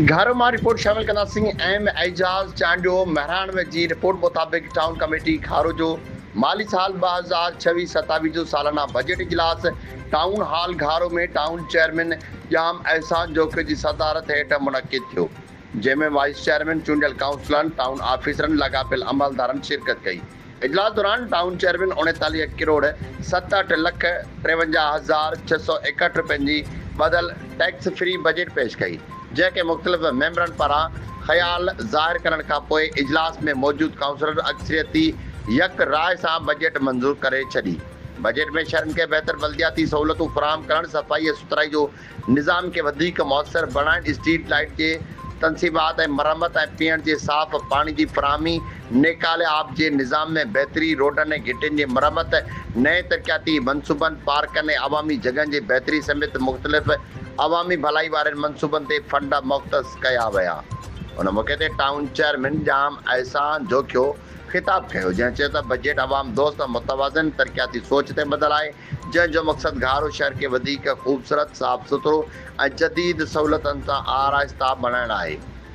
घर मां रिपोर्ट शामिल कंदासीं। एम एजाज़ चांडियो महराणवे जी रिपोर्ट मुताबिक़ टाउन कमेटी खारो जो माली साल 2026-27 जो सालाना बजट इजलास टाउन हॉल घारो में टाउन चेयरमैन जाम एहसान जोखे जी सदारत हेठ मुनक़िद थियो, जंहिंमें वाइस चेयरमैन चूंडियल काउंसलरनि, टाउन ऑफिसरनि, लाॻापियल अमलदारनि शिरकत कई। इजलास दौरान टाउन चेयरमैन 39 करोड़ 67,53,661 रुपयनि जी बदल टैक्स फ्री बजट पेश कई, जंहिंखे मुख़्तलिफ़ मेंबरनि पारां ख़्याल ज़ाहिर करण खां पोइ इजलास में मौजूद काउंसलर अक्सरियती यक राय सां बजट मंज़ूर करे छॾी। बजट में शहरनि खे बहितर बल्दियाती सहूलियतूं फ़राहम करण, सफ़ाई ऐं सुथराई जो निज़ाम खे वधीक मुअसर बणाइण, स्ट्रीट लाइट जे तनसीबात ऐं मरम्मत ऐं पीअण जे साफ़ पाणी जी फ़राहमी, नेकाले आब जे निज़ाम में बहितरी, रोडनि ऐं घिटियुनि जी मरम्मत, नए तरक़ियाती मनसूबनि, पार्कनि ऐं अवामी जॻहियुनि जी बहितरी समेत मुख़्तलिफ़ अवामी भलाई वारनि मनसूबनि ते फंड मुख़्तस कया विया। उन मौक़े ते टाउन चेयरमैन जाम एहसान जोखियो ख़िताब कयो, जंहिं चयो त बजट अवाम दोस्त मुतवाज़िन तरक़ियाती सोच ते ॿधल आहे, जंहिंजो मक़सदु घारो शहर खे वधीक ख़ूबसूरत, साफ़ सुथरो ऐं जदीद सहूलियतुनि सां आराइस्ता बणाइणु आहे।